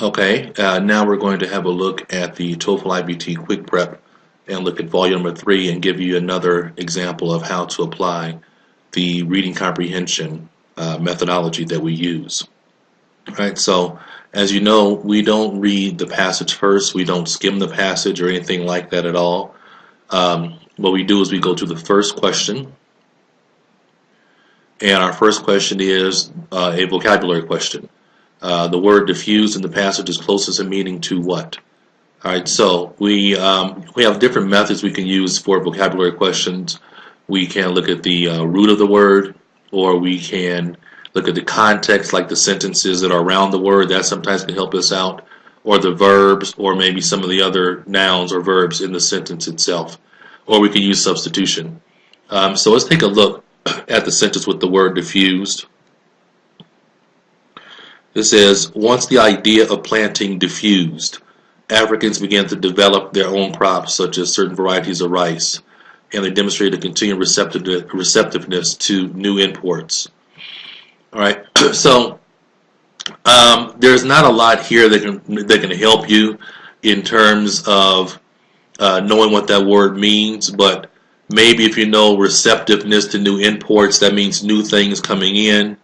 Okay, now we're going to have a look at the TOEFL iBT Quick Prep and look at volume number 3 and give you another example of how to apply the reading comprehension methodology that we use. All right, so as you know, we don't read the passage first, we don't skim the passage or anything like that at all. What we do is we go to the first question, and our first question is a vocabulary question. The word diffused in the passage is closest in meaning to what? All right, so we have different methods we can use for vocabulary questions. We can look at the root of the word, or we can look at the context, like the sentences that are around the word. That sometimes can help us out, or the verbs, or maybe some of the other nouns or verbs in the sentence itself. Or we can use substitution. So let's take a look at the sentence with the word diffused. This says, once the idea of planting diffused, Africans began to develop their own crops, such as certain varieties of rice, and they demonstrated a continued receptiveness to new imports. All right, so there's not a lot here that can help you in terms of knowing what that word means, but maybe if you know receptiveness to new imports, that means new things coming in.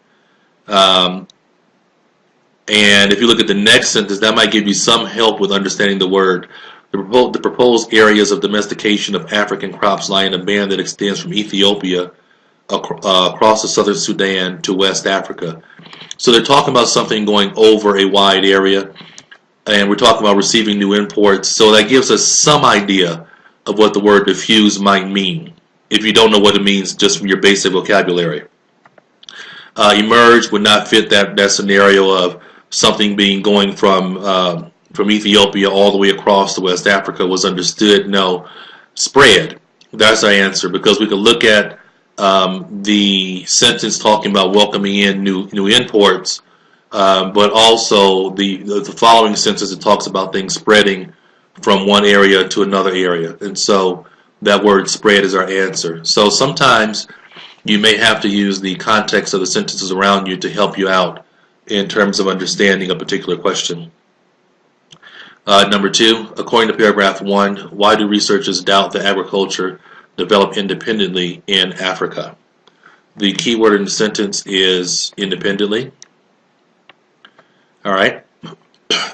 And if you look at the next sentence, that might give you some help with understanding the word. The proposed areas of domestication of African crops lie in a band that extends from Ethiopia across the southern Sudan to West Africa. So they're talking about something going over a wide area, and we're talking about receiving new imports. So that gives us some idea of what the word diffuse might mean, if you don't know what it means just from your basic vocabulary. Emerge would not fit that scenario of something being going from Ethiopia all the way across to West Africa was understood. No, spread. That's our answer, because we could look at the sentence talking about welcoming in new imports, but also the following sentence that talks about things spreading from one area to another area, and so that word spread is our answer. So sometimes you may have to use the context of the sentences around you to help you out in terms of understanding a particular question. Number 2, according to paragraph 1, why do researchers doubt that agriculture developed independently in Africa? The key word in the sentence is independently. All right,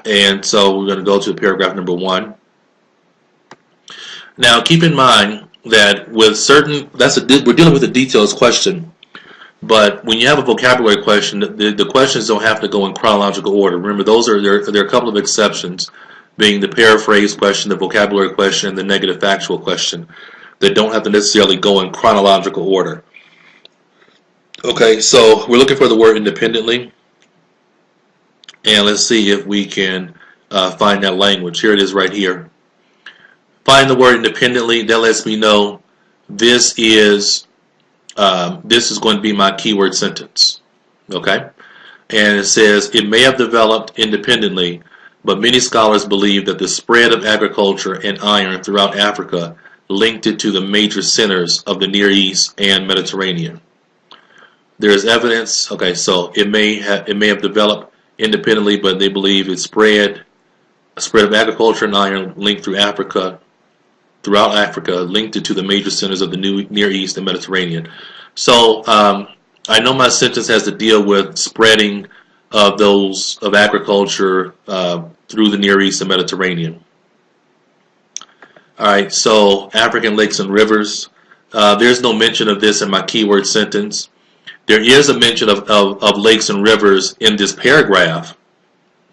and so we're going to go to paragraph number 1. Now keep in mind that with certain, we're dealing with a details question, but when you have a vocabulary question, the questions don't have to go in chronological order. Remember, there are a couple of exceptions, being the paraphrase question, the vocabulary question, and the negative factual question, that don't have to necessarily go in chronological order. Okay, so we're looking for the word independently, and let's see if we can find that language. Here it is right here. Find the word independently. That lets me know this is going to be my keyword sentence. Okay, and it says it may have developed independently, but many scholars believe that the spread of agriculture and iron throughout Africa linked it to the major centers of the Near East and Mediterranean. There is evidence. Okay, so it may have developed independently, but they believe it spread of agriculture and iron linked throughout Africa, linked it to the major centers of the Near East and Mediterranean. So I know my sentence has to deal with spreading of agriculture through the Near East and Mediterranean. All right, so African lakes and rivers. There's no mention of this in my keyword sentence. There is a mention of lakes and rivers in this paragraph.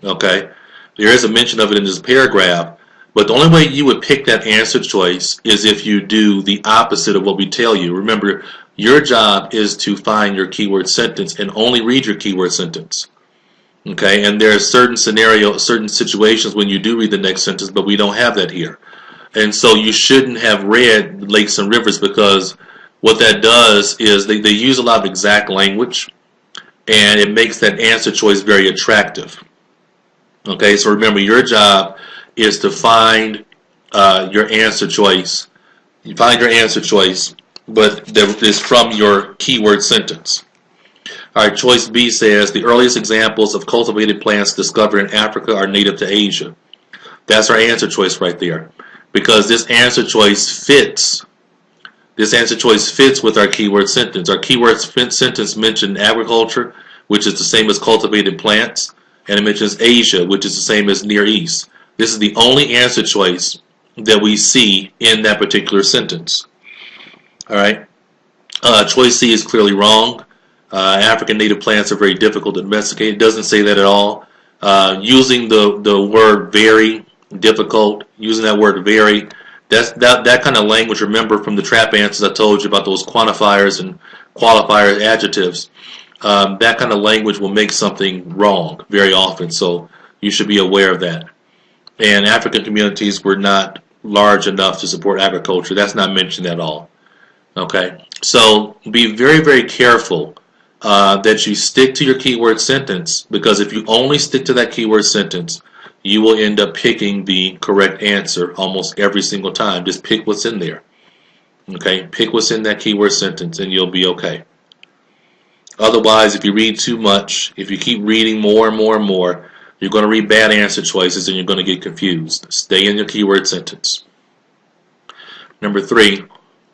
Okay, there is a mention of it in this paragraph. But the only way you would pick that answer choice is if you do the opposite of what we tell you. Remember, your job is to find your keyword sentence and only read your keyword sentence. Okay, and there are certain scenarios, certain situations when you do read the next sentence, but we don't have that here. And so you shouldn't have read lakes and rivers, because what that does is they use a lot of exact language, and it makes that answer choice very attractive. Okay, so remember, your job is to find your answer choice. You find your answer choice, but that is from your keyword sentence. All right, choice B says the earliest examples of cultivated plants discovered in Africa are native to Asia. That's our answer choice right there, because this answer choice fits. This answer choice fits with our keyword sentence. Our keyword sentence mentioned agriculture, which is the same as cultivated plants, and it mentions Asia, which is the same as Near East. This is the only answer choice that we see in that particular sentence. All right. Choice C is clearly wrong. African native plants are very difficult to domesticate. It doesn't say that at all. Using the word very difficult, using that word very, that kind of language, remember from the trap answers I told you about those quantifiers and qualifiers, adjectives, that kind of language will make something wrong very often, so you should be aware of that. And African communities were not large enough to support agriculture. That's not mentioned at all. Okay, so be very, very careful that you stick to your keyword sentence, because if you only stick to that keyword sentence, you will end up picking the correct answer almost every single time. Just pick what's in there. Okay, pick what's in that keyword sentence and you'll be okay. Otherwise, if you read too much, if you keep reading more and more and more, you're going to read bad answer choices and you're going to get confused. Stay in your keyword sentence. Number 3,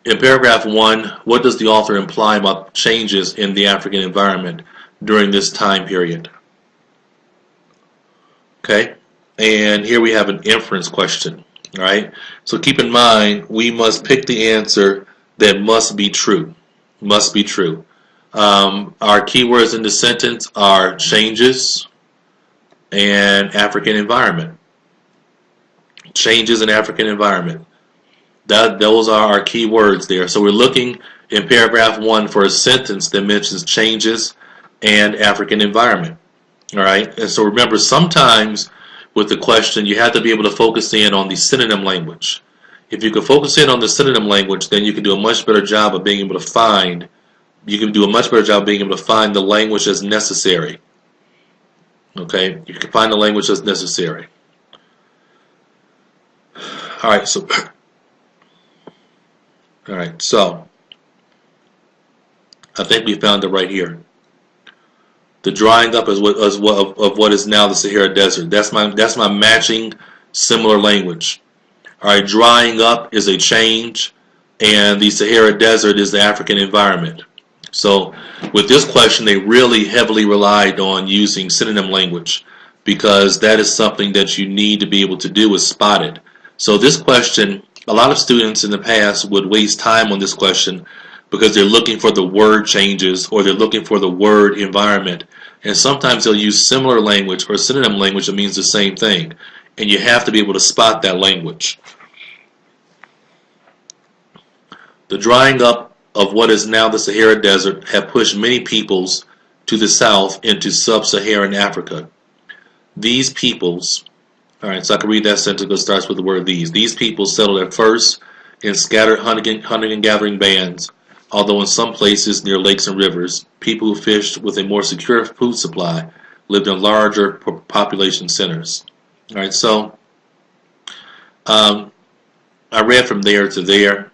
in paragraph 1, what does the author imply about changes in the African environment during this time period? Okay, and here we have an inference question. All right, so keep in mind we must pick the answer that must be true. Must be true. Our keywords in the sentence are changes and African environment. Changes in African environment. Those are our key words there. So we're looking in paragraph 1 for a sentence that mentions changes and African environment. All right, and so remember, sometimes with the question you have to be able to focus in on the synonym language. If you can focus in on the synonym language, then you can do a much better job of being able to find. You can do a much better job of being able to find the language that's necessary. Okay, you can find the language that's necessary. All right, so I think we found it right here. The drying up of what is now the Sahara Desert. That's my matching similar language. All right, drying up is a change, and the Sahara Desert is the African environment. So with this question, they really heavily relied on using synonym language, because that is something that you need to be able to do, is spot it. So this question, a lot of students in the past would waste time on this question because they're looking for the word changes or they're looking for the word environment. And sometimes they'll use similar language or synonym language that means the same thing. And you have to be able to spot that language. The drying up of what is now the Sahara Desert have pushed many peoples to the south into sub-Saharan Africa. These peoples, all right, so I can read that sentence that starts with the word these. These peoples settled at first in scattered hunting and gathering bands, although in some places near lakes and rivers, people who fished with a more secure food supply lived in larger population centers. All right, so I read from there to there,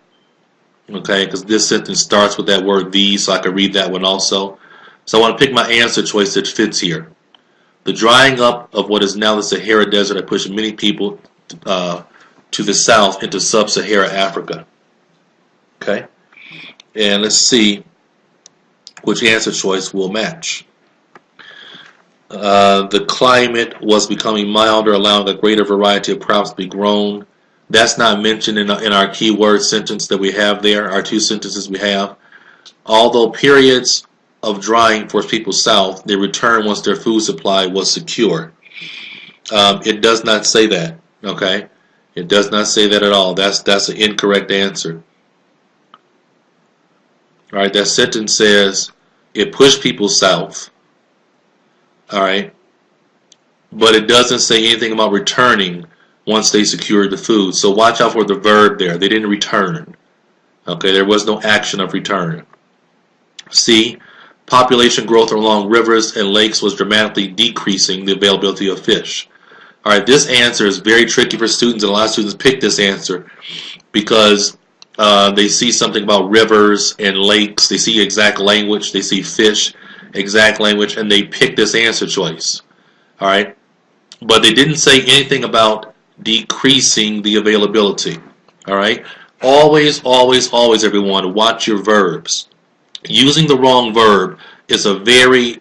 okay, because this sentence starts with that word these, so I can read that one also. So I want to pick my answer choice that fits here. The drying up of what is now the Sahara Desert had pushed many people to the south into sub-Saharan Africa. Okay, and let's see which answer choice will match. The climate was becoming milder, allowing a greater variety of crops to be grown. That's not mentioned in our keyword sentence that we have there, our two sentences we have. Although periods of drying forced people south, they returned once their food supply was secure. It does not say that, okay? It does not say that at all. That's an incorrect answer. All right, that sentence says it pushed people south. All right, but it doesn't say anything about returning once they secured the food. So watch out for the verb there. They didn't return. Okay, there was no action of return. C, population growth along rivers and lakes was dramatically decreasing the availability of fish. All right, this answer is very tricky for students, and a lot of students pick this answer because they see something about rivers and lakes. They see exact language. They see fish, exact language, and they picked this answer choice. All right, but they didn't say anything about decreasing the availability. All right, always, always, always, everyone, watch your verbs. Using the wrong verb is a very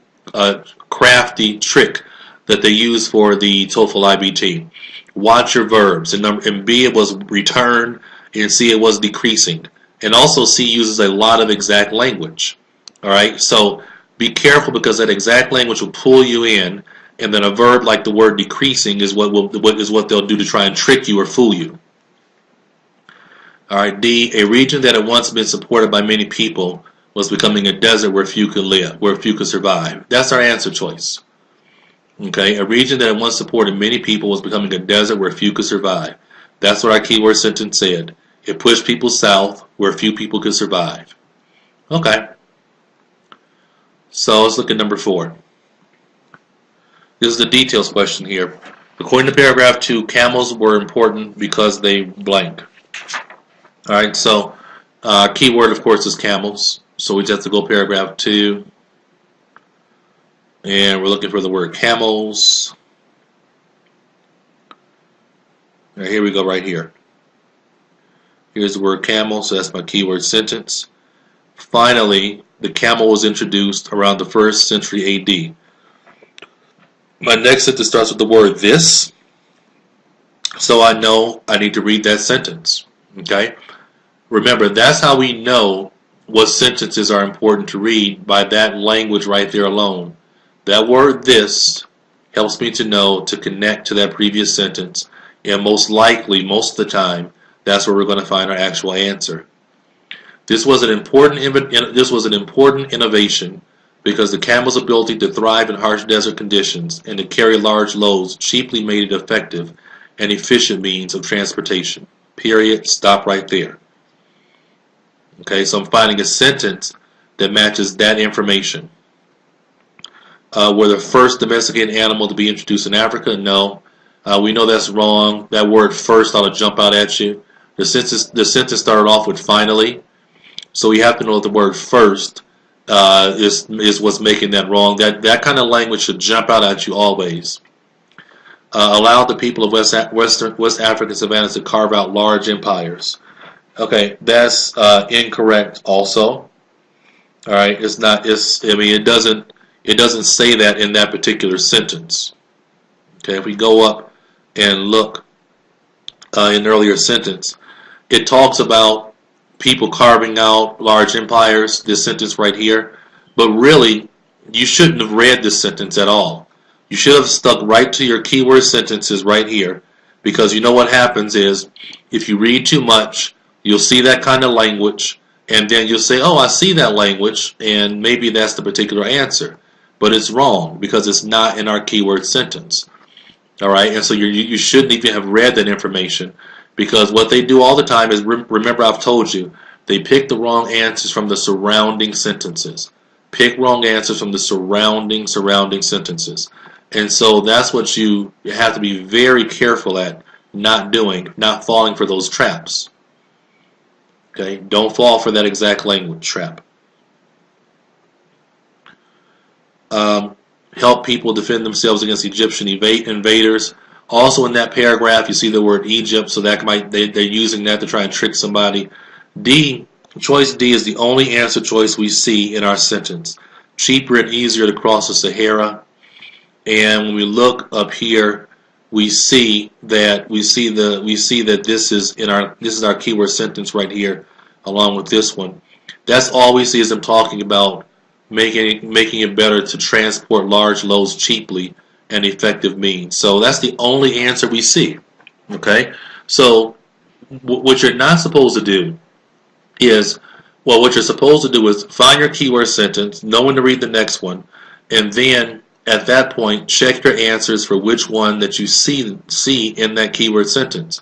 crafty trick that they use for the TOEFL iBT. Watch your verbs, and B, it was return, and C, it was decreasing. And also C uses a lot of exact language. All right, so be careful, because that exact language will pull you in, and then a verb like the word decreasing is what they'll do to try and trick you or fool you. All right, D, a region that had once been supported by many people was becoming a desert where few could live, where few could survive. That's our answer choice. Okay, a region that had once supported many people was becoming a desert where few could survive. That's what our keyword sentence said. It pushed people south where few people could survive. Okay. So let's look at number 4. This is the details question here. According to paragraph 2, camels were important because they blank. Alright, so keyword, of course, is camels. So we just have to go paragraph 2. And we're looking for the word camels. Right, here we go, right here. Here's the word camel, so that's my keyword sentence. Finally, the camel was introduced around the 1st century AD. My next sentence starts with the word this, so I know I need to read that sentence. Okay? Remember, that's how we know what sentences are important to read, by that language right there alone. That word this helps me to know to connect to that previous sentence, and most likely, most of the time, that's where we're going to find our actual answer. This was an important innovation because the camel's ability to thrive in harsh desert conditions and to carry large loads cheaply made it effective and efficient means of transportation. Period. Stop right there. Okay, so I'm finding a sentence that matches that information. Were the first domesticated animal to be introduced in Africa? No. We know that's wrong. That word first ought to jump out at you. The sentence started off with finally, so you have to know that the word first is what's making that wrong. That kind of language should jump out at you always. Allowed the people of West African savannas to carve out large empires. Okay, that's incorrect also. All right, it's not. It doesn't say that in that particular sentence. Okay, if we go up and look in the earlier sentence, it talks about people carving out large empires, this sentence right here, but really, you shouldn't have read this sentence at all. You should have stuck right to your keyword sentences right here, because you know what happens is, if you read too much, you'll see that kind of language, and then you'll say, oh, I see that language, and maybe that's the particular answer. But it's wrong, because it's not in our keyword sentence. Alright, and so you shouldn't even have read that information, because what they do all the time is, remember I've told you, they pick the wrong answers from the surrounding sentences. Pick wrong answers from the surrounding sentences. And so that's what you have to be very careful at not doing, not falling for those traps. Okay, don't fall for that exact language trap. Help people defend themselves against Egyptian invaders. Also in that paragraph, you see the word Egypt, so that they're using that to try and trick somebody. D, choice D is the only answer choice we see in our sentence. Cheaper and easier to cross the Sahara. And when we look up here, we see that this is our keyword sentence right here, along with this one. That's all we see is them talking about making it better to transport large loads cheaply and effective means. So that's the only answer we see. Okay, so what you're not supposed to do is, well, what you're supposed to do is find your keyword sentence, know when to read the next one, and then at that point check your answers for which one that you see in that keyword sentence.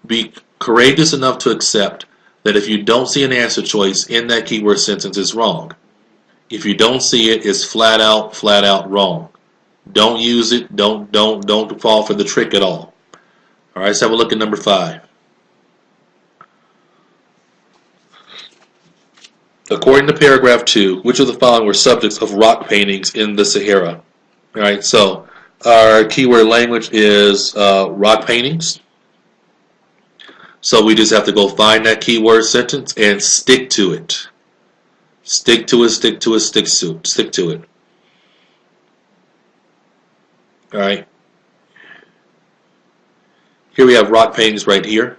Be courageous enough to accept that if you don't see an answer choice in that keyword sentence, it's wrong. If you don't see it, it's flat out wrong. Don't use it. Don't fall for the trick at all. All right, let's have a look at number 5. According to paragraph 2, which of the following were subjects of rock paintings in the Sahara? All right, so our keyword language is rock paintings. So we just have to go find that keyword sentence and stick to it. Stick to it, stick to it, stick to it. All right. Here we have rock paintings right here.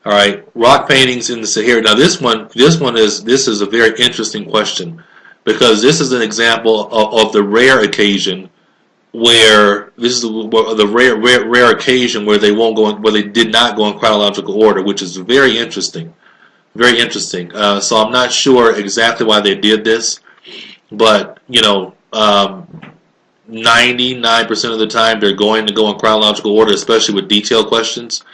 All right, rock paintings in the Sahara. Now this is a very interesting question, because this is an example of the rare occasion where this is the rare occasion where they did not go in chronological order, which is very interesting. Very interesting. So I'm not sure exactly why they did this, but 99% of the time they're going to go in chronological order, especially with detailed questions.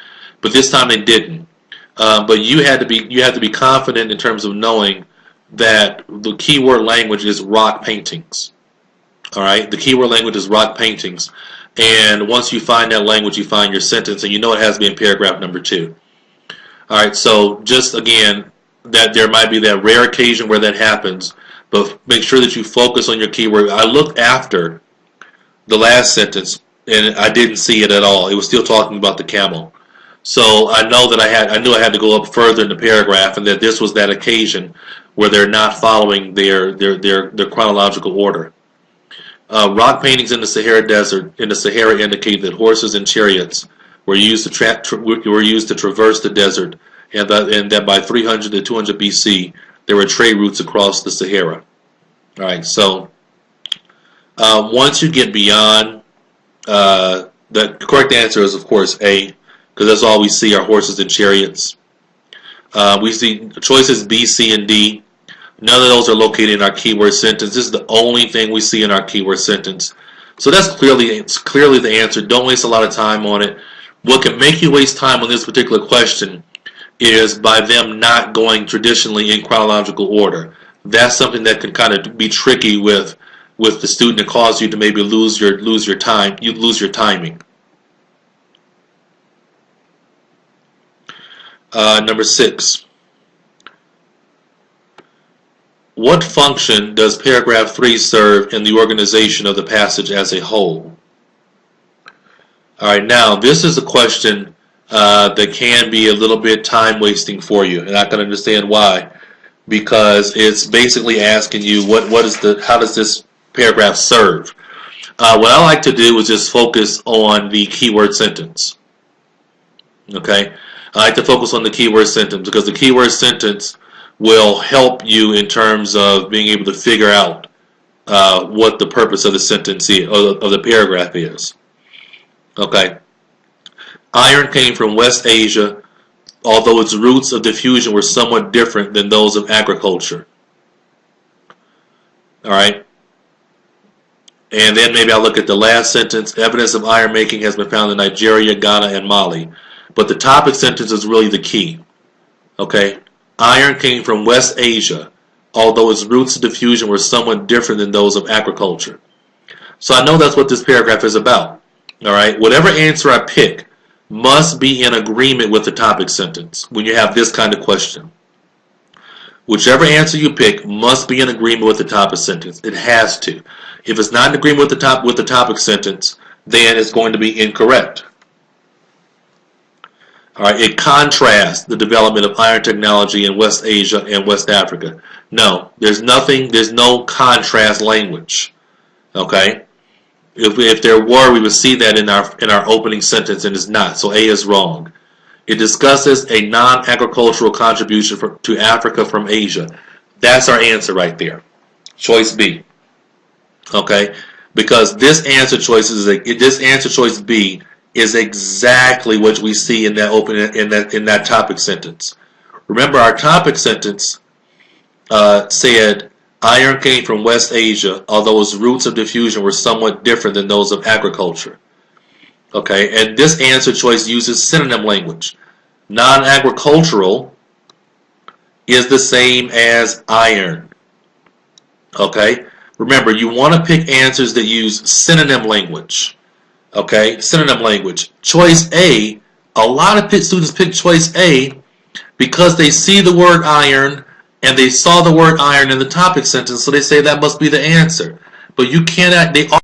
But this time they didn't. But you had to be confident in terms of knowing that the keyword language is rock paintings. All right, the keyword language is rock paintings, and once you find that language, you find your sentence, and you know it has to be in paragraph number 2. All right, so just again, that there might be that rare occasion where that happens, but make sure that you focus on your keyword. I looked after the last sentence, and I didn't see it at all. It was still talking about the camel. So I know that I knew I had to go up further in the paragraph, and that this was that occasion where they're not following their chronological order. Rock paintings in the Sahara Desert indicate that horses and chariots were used to traverse the desert, and that by 300 to 200 BC there were trade routes across the Sahara. All right, so once you get beyond, the correct answer is of course A, because that's all we see are horses and chariots. We see choices B, C, and D. None of those are located in our keyword sentence. This is the only thing we see in our keyword sentence. So that's clearly the answer. Don't waste a lot of time on it. What can make you waste time on this particular question is by them not going traditionally in chronological order. That's something that can kind of be tricky with the student and cause you to maybe lose your time. You lose your timing. Number 6. What function does paragraph 3 serve in the organization of the passage as a whole? All right, now this is a question that can be a little bit time wasting for you, and I can understand why, because it's basically asking you how does this paragraph serve? What I like to do is just focus on the keyword sentence. Okay, I like to focus on the keyword sentence because the keyword sentence will help you in terms of being able to figure out what the purpose of the sentence is, or of the paragraph is. Okay. Iron came from West Asia, although its routes of diffusion were somewhat different than those of agriculture. All right. And then maybe I'll look at the last sentence. Evidence of iron making has been found in Nigeria, Ghana, and Mali. But the topic sentence is really the key. Okay. Iron came from West Asia, although its routes of diffusion were somewhat different than those of agriculture. So I know that's what this paragraph is about. All right. Whatever answer I pick must be in agreement with the topic sentence when you have this kind of question. Whichever answer you pick must be in agreement with the topic sentence. It has to. If it's not in agreement with the topic sentence, then it's going to be incorrect. All right, it contrasts the development of iron technology in West Asia and West Africa. No, there's no contrast language. Okay? If there were, we would see that in our opening sentence, and it's not. So A is wrong. It discusses a non-agricultural contribution to Africa from Asia. That's our answer right there. Choice B. Okay? Because this answer choice B is exactly what we see in that topic sentence. Remember, our topic sentence said iron came from West Asia, although its routes of diffusion were somewhat different than those of agriculture. Okay, and this answer choice uses synonym language. Non-agricultural is the same as iron. Okay, remember, you want to pick answers that use synonym language. Okay, synonym language. Choice A, a lot of students pick choice A because they see the word iron, and they saw the word iron in the topic sentence, so they say that must be the answer. But you cannot, they